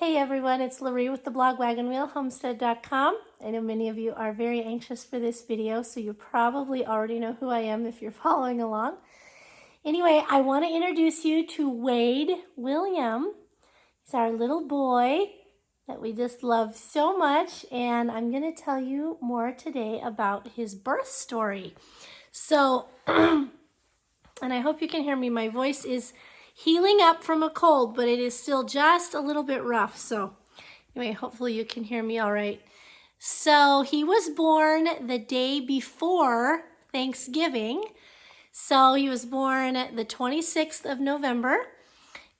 Hey everyone, it's Loree with the blog Wagon Wheel Homestead.com. I know many of you are very anxious for this video, so you probably already know who I am if you're following along. Anyway, I want to introduce you to Wade William. He's our little boy that we just love so much, and I'm going to tell you more today about his birth story. So, and I hope you can hear me. My voice is healing up from a cold, but it is still just a little bit rough. So anyway, hopefully you can hear me all right. So he was born the day before Thanksgiving. So he was born the 26th of November.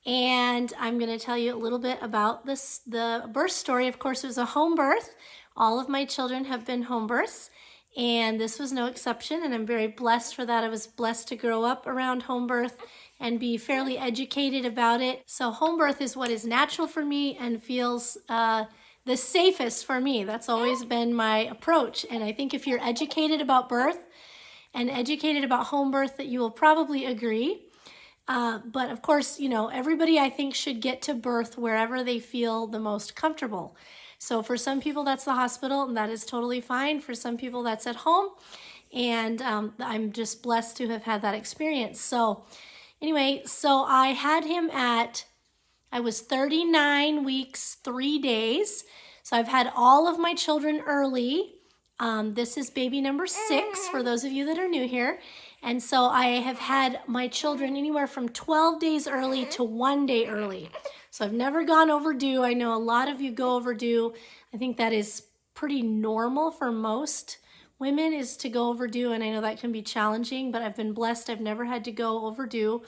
And I'm going to tell you a little bit about the birth story. Of course, it was a home birth. All of my children have been home births, and this was no exception, and I'm very blessed for that. I was blessed to grow up around home birth and be fairly educated about it. So home birth is what is natural for me and feels the safest for me. That's always been my approach. And I think if you're educated about birth and educated about home birth, that you will probably agree. But of course, you know, everybody I think should get to birth wherever they feel the most comfortable. So for some people that's the hospital, and that is totally fine. For some people that's at home, and I'm just blessed to have had that experience. So anyway, so I had him I was 39 weeks, 3 days. So I've had all of my children early. This is baby number 6 for those of you that are new here. And so I have had my children anywhere from 12 days early to 1 day early. So I've never gone overdue. I know a lot of you go overdue. I think that is pretty normal for most women, is to go overdue. And I know that can be challenging, but I've been blessed. I've never had to go overdue.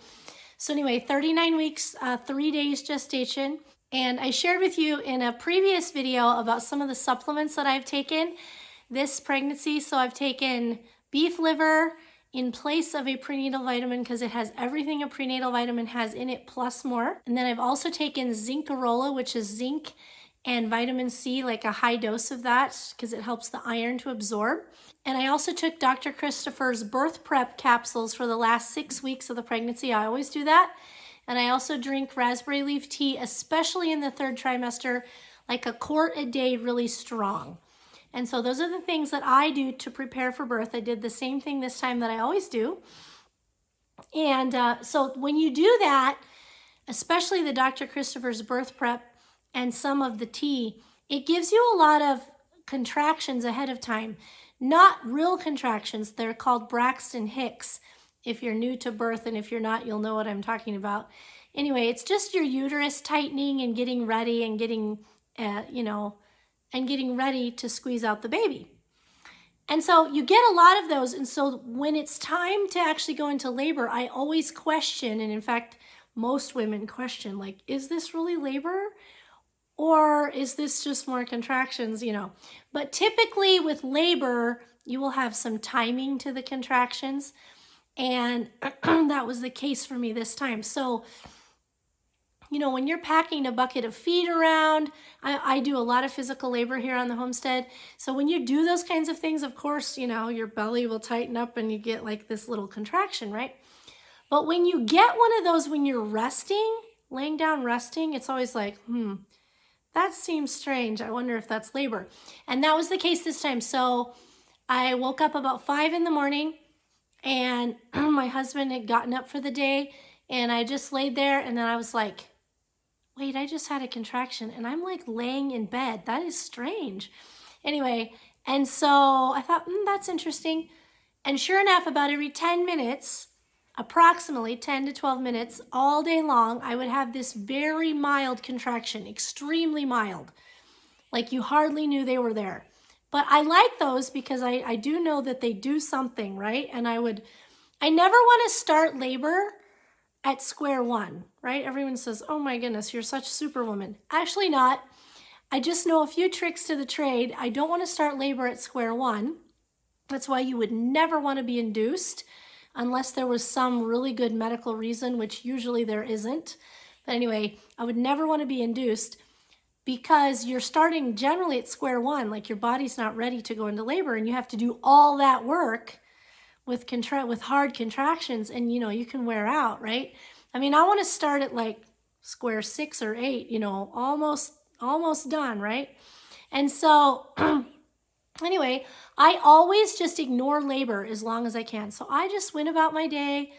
So anyway, 39 weeks, 3 days gestation. And I shared with you in a previous video about some of the supplements that I've taken this pregnancy. So I've taken beef liver in place of a prenatal vitamin because it has everything a prenatal vitamin has in it plus more. And then I've also taken Zincarola, which is zinc and vitamin C, like a high dose of that because it helps the iron to absorb. And I also took Dr. Christopher's birth prep capsules for the last 6 weeks of the pregnancy. I always do that. And I also drink raspberry leaf tea, especially in the 3rd trimester, like a quart a day, really strong. And so those are the things that I do to prepare for birth. I did the same thing this time that I always do. And so when you do that, especially the Dr. Christopher's birth prep and some of the tea, it gives you a lot of contractions ahead of time. Not real contractions. They're called Braxton Hicks. If you're new to birth, and if you're not, you'll know what I'm talking about. Anyway, it's just your uterus tightening and getting ready and getting, getting ready to squeeze out the baby. And so you get a lot of those. And so when it's time to actually go into labor, I always question, and in fact, most women question, like, is this really labor? Or is this just more contractions, But typically with labor, you will have some timing to the contractions. And that was the case for me this time. So, when you're packing a bucket of feed around, I do a lot of physical labor here on the homestead. So when you do those kinds of things, of course, your belly will tighten up and you get like this little contraction, right? But when you get one of those when you're resting, laying down resting, it's always like, that seems strange. I wonder if that's labor. And that was the case this time. So I woke up about 5 in the morning, and my husband had gotten up for the day, and I just laid there, and then I was like, wait, I just had a contraction, and I'm like laying in bed. That is strange. Anyway, and so I thought, that's interesting. And sure enough, about every 10 minutes, approximately 10 to 12 minutes, all day long, I would have this very mild contraction, extremely mild. Like you hardly knew they were there. But I like those because I do know that they do something, right? And I never want to start labor at square one, right? Everyone says, oh my goodness, you're such superwoman. Actually not. I just know a few tricks to the trade. I don't want to start labor at square one. That's why you would never want to be induced unless there was some really good medical reason, which usually there isn't. But anyway, I would never want to be induced, because you're starting generally at square one, like your body's not ready to go into labor, and you have to do all that work with hard contractions, and you can wear out, right? I mean, I want to start at like square 6 or 8, almost almost done, right? And so anyway, I always just ignore labor as long as I can. So I just went about my day.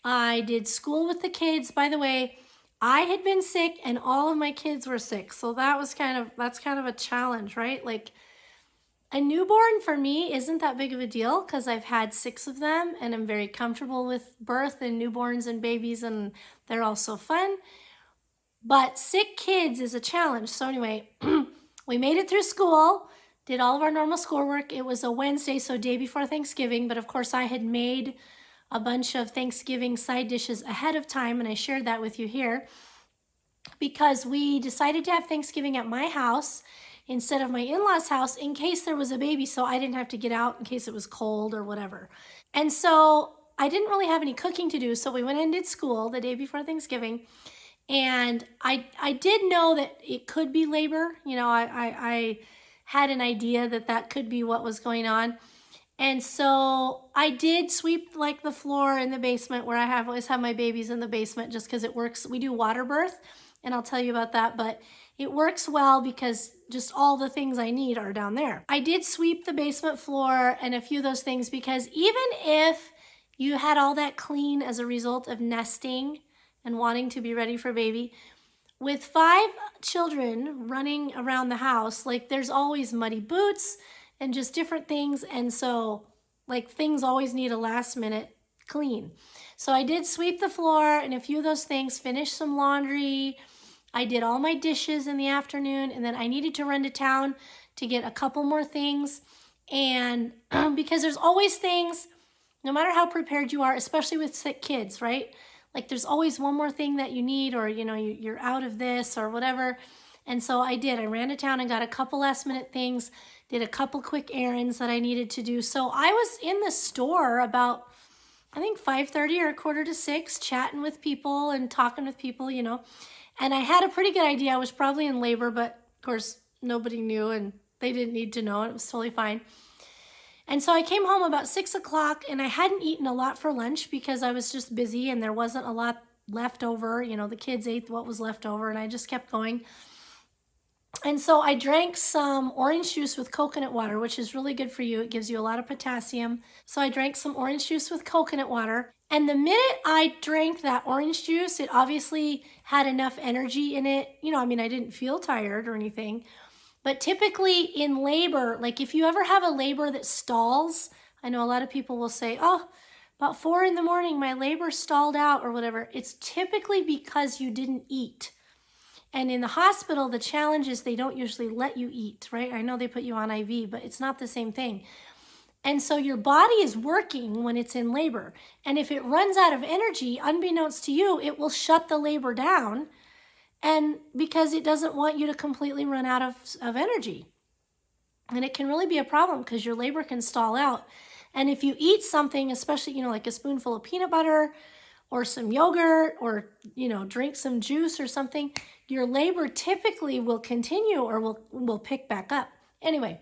I did school with the kids. By the way, I had been sick and all of my kids were sick. So that's kind of a challenge, right? Like a newborn for me isn't that big of a deal because I've had 6 of them and I'm very comfortable with birth and newborns and babies and they're all so fun. But sick kids is a challenge. So anyway, we made it through school, did all of our normal schoolwork. It was a Wednesday, so day before Thanksgiving, but of course I had made a bunch of Thanksgiving side dishes ahead of time, and I shared that with you here because we decided to have Thanksgiving at my house instead of my in-laws' house in case there was a baby, so I didn't have to get out in case it was cold or whatever. And so I didn't really have any cooking to do, so we went and did school the day before Thanksgiving. And I did know that it could be labor. You know, I had an idea that that could be what was going on. And so I did sweep like the floor in the basement where I always have my babies in the basement just because it works. We do water birth, and I'll tell you about that, but it works well because just all the things I need are down there. I did sweep the basement floor and a few of those things because even if you had all that clean as a result of nesting and wanting to be ready for baby, with 5 children running around the house, like there's always muddy boots and just different things. And so like things always need a last minute clean. So I did sweep the floor and a few of those things, finished some laundry. I did all my dishes in the afternoon, and then I needed to run to town to get a couple more things. And because there's always things, no matter how prepared you are, especially with sick kids, right? Like there's always one more thing that you need, or you know, you're out of this or whatever. And so I did. I ran to town and got a couple last minute things, did a couple quick errands that I needed to do. So I was in the store about, I think 5:30 or 5:45, chatting with people and talking with people, you know. And I had a pretty good idea. I was probably in labor, but of course nobody knew and they didn't need to know. It was totally fine. And so I came home about 6 o'clock and I hadn't eaten a lot for lunch because I was just busy and there wasn't a lot left over. You know, the kids ate what was left over and I just kept going. And so I drank some orange juice with coconut water, which is really good for you. It gives you a lot of potassium. So I drank some orange juice with coconut water. And the minute I drank that orange juice, it obviously had enough energy in it. You know, I mean, I didn't feel tired or anything. But typically in labor, like if you ever have a labor that stalls, I know a lot of people will say, oh, about 4 in the morning, my labor stalled out or whatever. It's typically because you didn't eat. And in the hospital, the challenge is they don't usually let you eat, right? I know they put you on IV, but it's not the same thing. And so your body is working when it's in labor. And if it runs out of energy, unbeknownst to you, it will shut the labor down. And because it doesn't want you to completely run out of energy. And it can really be a problem because your labor can stall out. And if you eat something, especially, you know, like a spoonful of peanut butter or some yogurt or, you know, drink some juice or something, your labor typically will continue or will pick back up. Anyway,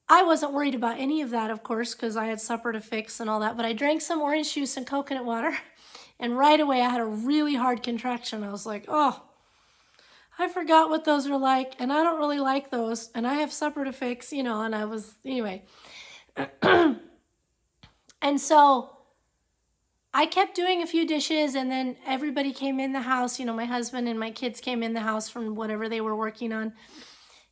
I wasn't worried about any of that, of course, because I had supper to fix and all that, but I drank some orange juice and coconut water, and right away I had a really hard contraction. I was like, oh, I forgot what those are like, and I don't really like those, and I have supper to fix, you know, and I was, anyway. And so I kept doing a few dishes, and then everybody came in the house. You know, my husband and my kids came in the house from whatever they were working on.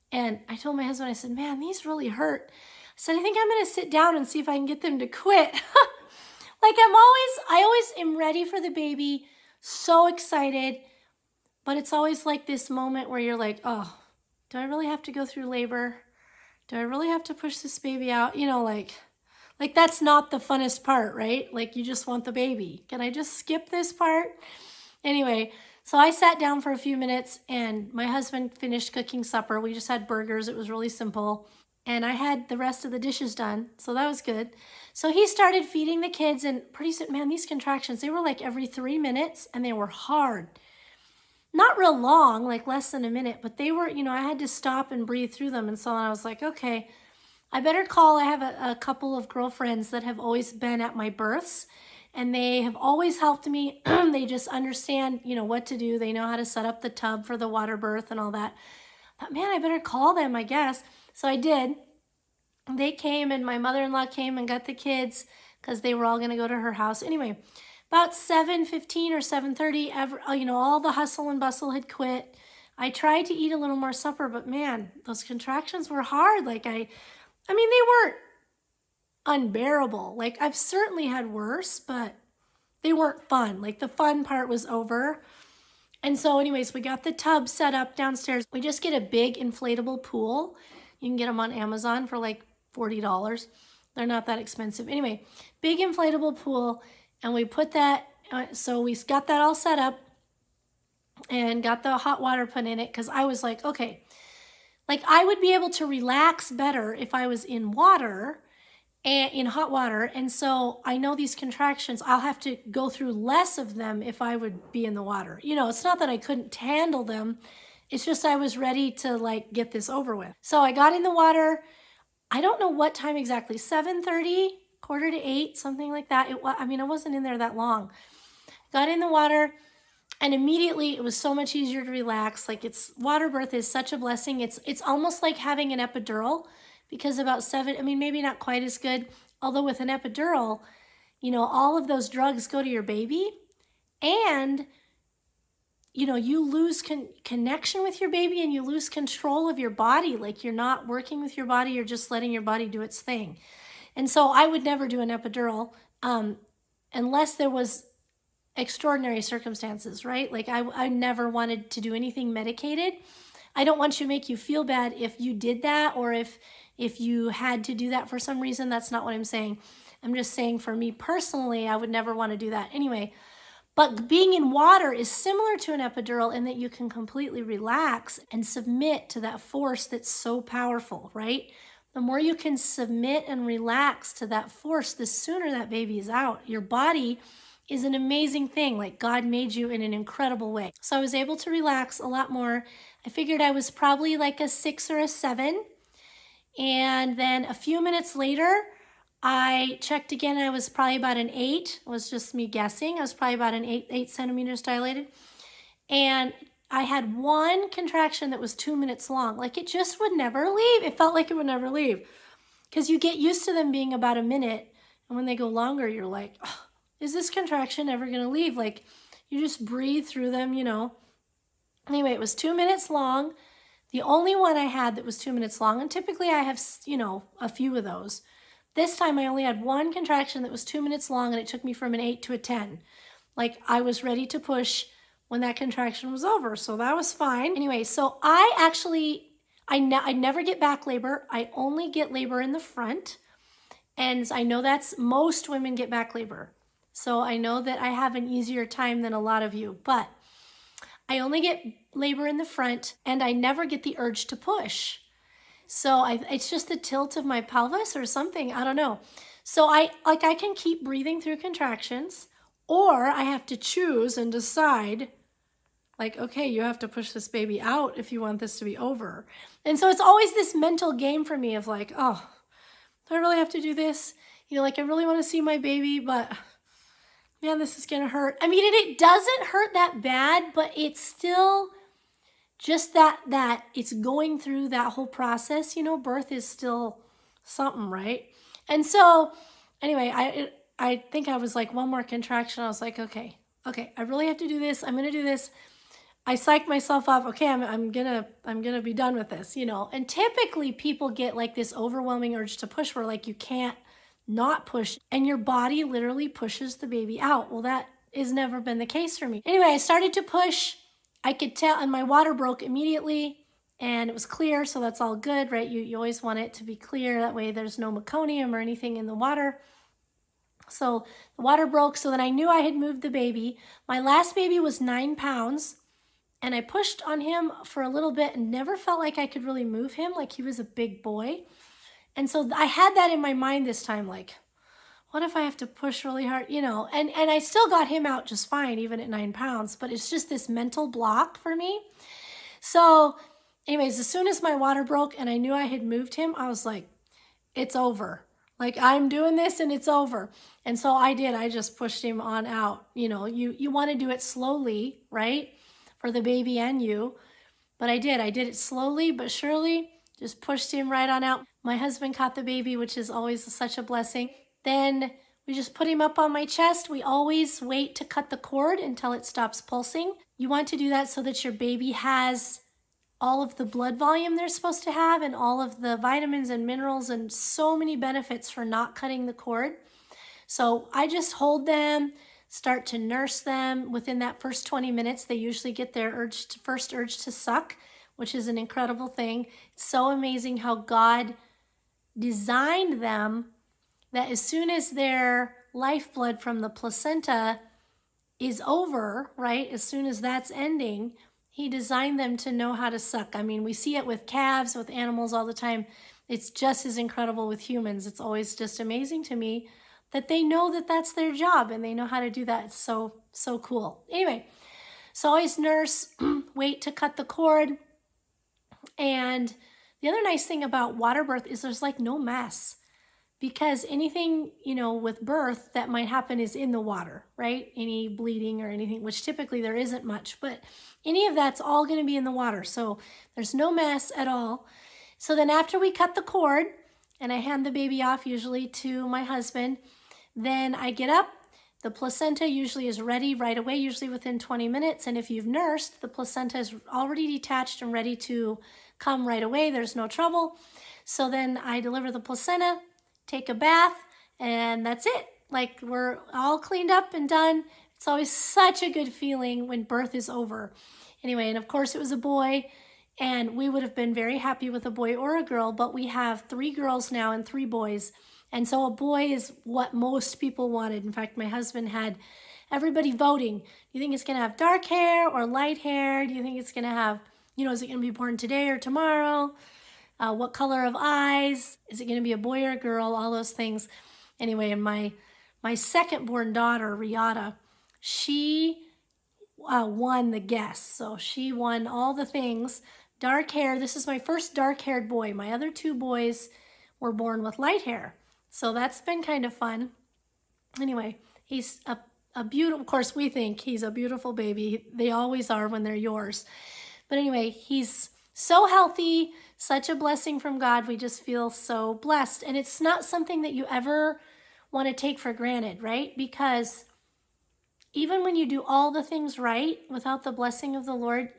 And I told my husband, I said, man, these really hurt. I said, I think I'm going to sit down and see if I can get them to quit. Like I always am ready for the baby, so excited. But it's always like this moment where you're like, oh, do I really have to go through labor? Do I really have to push this baby out? You know, like that's not the funnest part, right? Like you just want the baby. Can I just skip this part? Anyway, so I sat down for a few minutes and my husband finished cooking supper. We just had burgers. It was really simple. And I had the rest of the dishes done. So that was good. So he started feeding the kids, and pretty soon, man, these contractions, they were like every 3 minutes and they were hard. Not real long, like less than a minute, but they were, you know, I had to stop and breathe through them. And so I was like, okay, I better call. I have a couple of girlfriends that have always been at my births. and they have always helped me. They just understand, you know, what to do. They know how to set up the tub for the water birth and all that. But man, I better call them, I guess. So I did. They came, and my mother-in-law came and got the kids because they were all going to go to her house. Anyway, about 7:15 or 7:30, you know, all the hustle and bustle had quit. I tried to eat a little more supper, but man, those contractions were hard. Like I mean, they weren't unbearable. Like I've certainly had worse, but they weren't fun. Like the fun part was over. And so anyways, we got the tub set up downstairs. We just get a big inflatable pool. You can get them on Amazon for like $40. They're not that expensive. Anyway, big inflatable pool. And we put that, so we got that all set up and got the hot water put in it, because I was like, okay, like I would be able to relax better if I was in water, and in hot water. And so I know these contractions, I'll have to go through less of them if I would be in the water. You know, it's not that I couldn't handle them. It's just I was ready to like get this over with. So I got in the water. I don't know what time exactly, 7:30, 7:45, something like that. I mean, I wasn't in there that long. Got in the water, and immediately it was so much easier to relax. Like water birth is such a blessing. It's almost like having an epidural, because about I mean, maybe not quite as good, although with an epidural, you know, all of those drugs go to your baby, and you know, you lose connection with your baby, and you lose control of your body. Like you're not working with your body, you're just letting your body do its thing. And so I would never do an epidural unless there was extraordinary circumstances, right? Like I never wanted to do anything medicated. I don't want to make you feel bad if you did that, or if you had to do that for some reason. That's not what I'm saying. I'm just saying for me personally, I would never want to do that anyway. But being in water is similar to an epidural in that you can completely relax and submit to that force that's so powerful, right? The more you can submit and relax to that force, the sooner that baby is out. Your body is an amazing thing. Like God made you in an incredible way. So I was able to relax a lot more. I figured I was probably like a 6 or a 7. And then a few minutes later, I checked again. I was probably about an 8. It was just me guessing. I was probably about an 8 centimeters dilated. And I had one contraction that was 2 minutes long. Like it just would never leave. It felt like it would never leave. Because you get used to them being about a minute. And when they go longer, you're like, oh, is this contraction ever going to leave? Like you just breathe through them, you know. Anyway, it was 2 minutes long. The only one I had that was 2 minutes long. And typically I have, you know, a few of those. This time I only had one contraction that was 2 minutes long, and it took me from an 8 to a 10. Like I was ready to push when that contraction was over. So that was fine. Anyway, so I never get back labor. I only get labor in the front. And I know that's most women get back labor. So I know that I have an easier time than a lot of you, but I only get labor in the front, and I never get the urge to push. So it's just the tilt of my pelvis or something. I don't know. So I can keep breathing through contractions, or I have to choose and decide, like, okay, you have to push this baby out if you want this to be over. And so it's always this mental game for me of like, oh, do I really have to do this? You know, like I really want to see my baby, but man, this is going to hurt. I mean, it doesn't hurt that bad, but it's still just that it's going through that whole process. You know, birth is still something, right? And so anyway, I think I was like one more contraction. I was like, okay, I really have to do this. I'm going to do this. I psyched myself up. Okay, I'm gonna be done with this, you know. And typically people get like this overwhelming urge to push where like you can't not push, and your body literally pushes the baby out. Well, that has never been the case for me. Anyway, I started to push. I could tell, and my water broke immediately, and it was clear, so that's all good, right? You always want it to be clear. That way there's no meconium or anything in the water. So the water broke, so then I knew I had moved the baby. My last baby was 9 pounds, and I pushed on him for a little bit and never felt like I could really move him, like he was a big boy. And so I had that in my mind this time, like, what if I have to push really hard, you know? And I still got him out just fine, even at 9 pounds, but it's just this mental block for me. So anyways, as soon as my water broke and I knew I had moved him, I was like, it's over. Like, I'm doing this and it's over. And so I did. I just pushed him on out. You know, you want to do it slowly, right? For the baby and you. But I did. I did it slowly but surely. Just pushed him right on out. My husband caught the baby, which is always such a blessing. Then we just put him up on my chest. We always wait to cut the cord until it stops pulsing. You want to do that so that your baby has all of the blood volume they're supposed to have and all of the vitamins and minerals and so many benefits for not cutting the cord. So I just hold them, start to nurse them. Within that first 20 minutes, they usually get their first urge to suck, which is an incredible thing. It's so amazing how God designed them that as soon as their lifeblood from the placenta is over, right? As soon as that's ending, he designed them to know how to suck. I mean, we see it with calves, with animals all the time. It's just as incredible with humans. It's always just amazing to me that they know that that's their job and they know how to do that. It's so cool. Anyway, so always nurse, wait to cut the cord. And the other nice thing about water birth is there's like no mess. Because anything, you know, with birth that might happen is in the water, right? Any bleeding or anything, which typically there isn't much, but any of that's all going to be in the water. So there's no mess at all. So then after we cut the cord and I hand the baby off usually to my husband, then I get up. The placenta usually is ready right away, usually within 20 minutes. And if you've nursed, the placenta is already detached and ready to come right away. There's no trouble. So then I deliver the placenta, take a bath, and that's it. Like, we're all cleaned up and done. It's always such a good feeling when birth is over. Anyway, and of course it was a boy, and we would have been very happy with a boy or a girl, but we have 3 girls now and 3 boys. And so a boy is what most people wanted. In fact, my husband had everybody voting. Do you think it's going to have dark hair or light hair? Do you think it's going to have, you know, is it going to be born today or tomorrow? What color of eyes? Is it going to be a boy or a girl? All those things. Anyway, and my second born daughter, Riata, she won the guess. So she won all the things. Dark hair. This is my first dark-haired boy. My other 2 boys were born with light hair. So that's been kind of fun. Anyway, he's a beautiful, of course we think he's a beautiful baby. They always are when they're yours. But anyway, he's so healthy, such a blessing from God. We just feel so blessed. And it's not something that you ever want to take for granted, right? Because even when you do all the things right without the blessing of the Lord,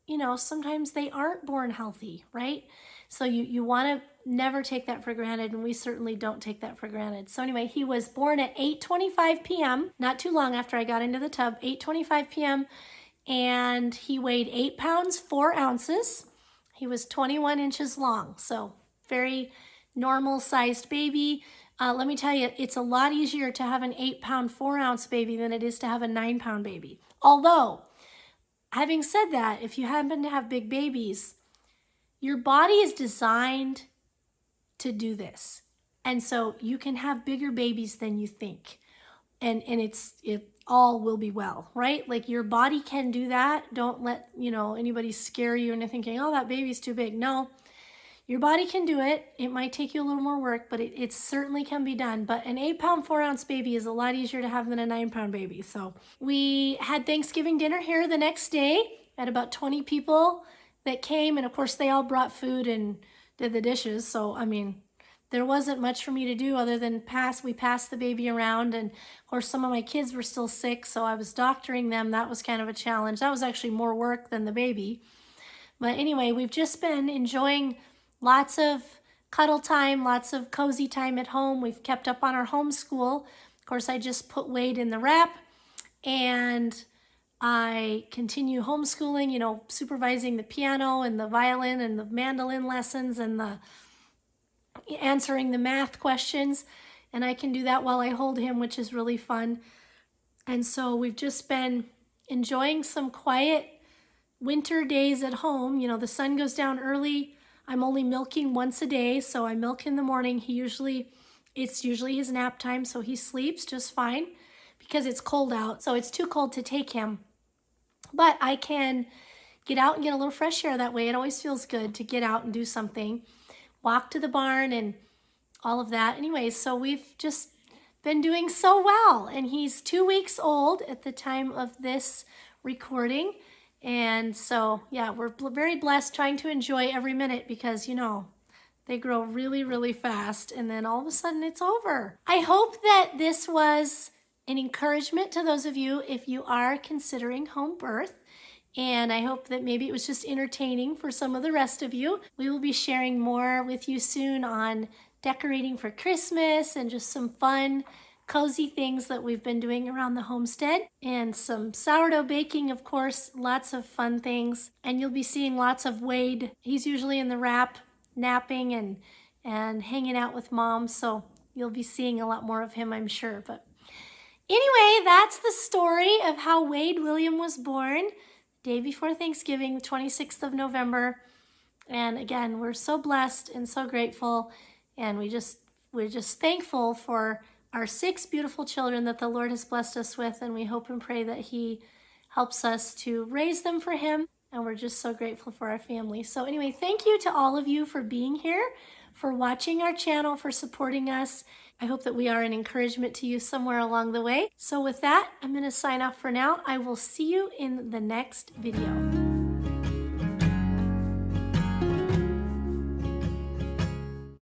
you know, sometimes they aren't born healthy, right? So you want to never take that for granted, and we certainly don't take that for granted. So anyway, he was born at 8:25 p.m., not too long after I got into the tub, 8:25 p.m., and he weighed 8 pounds, 4 ounces. He was 21 inches long, so very normal-sized baby. Let me tell you, it's a lot easier to have an 8-pound, 4-ounce baby than it is to have a 9-pound baby. Although, having said that, if you happen to have big babies, your body is designed to do this. And so you can have bigger babies than you think. And it all will be well, right? Like, your body can do that. Don't let, you know, anybody scare you into thinking, oh, that baby's too big. No, your body can do it. It might take you a little more work, but it certainly can be done. But an 8-pound, 4-ounce baby is a lot easier to have than a 9-pound baby. So we had Thanksgiving dinner here the next day. Had about 20 people that came, and of course they all brought food and did the dishes. So, I mean, there wasn't much for me to do other than we passed the baby around, and of course some of my kids were still sick, so I was doctoring them. That was kind of a challenge. That was actually more work than the baby. But anyway, we've just been enjoying lots of cuddle time, lots of cozy time at home. We've kept up on our homeschool. Of course, I just put Wade in the wrap, and I continue homeschooling, you know, supervising the piano and the violin and the mandolin lessons and the answering the math questions. And I can do that while I hold him, which is really fun. And so we've just been enjoying some quiet winter days at home. You know, the sun goes down early. I'm only milking once a day, so I milk in the morning. It's usually his nap time, so he sleeps just fine because it's cold out. So it's too cold to take him. But I can get out and get a little fresh air that way. It always feels good to get out and do something. Walk to the barn and all of that. Anyways, so we've just been doing so well. And he's 2 weeks old at the time of this recording. And so, yeah, we're very blessed, trying to enjoy every minute because, you know, they grow really, really fast, and then all of a sudden it's over. I hope that this was an encouragement to those of you if you are considering home birth. And I hope that maybe it was just entertaining for some of the rest of you. We will be sharing more with you soon on decorating for Christmas and just some fun, cozy things that we've been doing around the homestead, and some sourdough baking, of course, lots of fun things. And you'll be seeing lots of Wade. He's usually in the wrap, napping and hanging out with mom, so you'll be seeing a lot more of him, I'm sure. But anyway, that's the story of how Wade William was born, day before Thanksgiving, the 26th of November. And again, we're so blessed and so grateful, and we're just thankful for our 6 beautiful children that the Lord has blessed us with, and we hope and pray that He helps us to raise them for Him. And we're just so grateful for our family. So anyway, thank you to all of you for being here, for watching our channel, for supporting us. I hope that we are an encouragement to you somewhere along the way. So with that, I'm going to sign off for now. I will see you in the next video.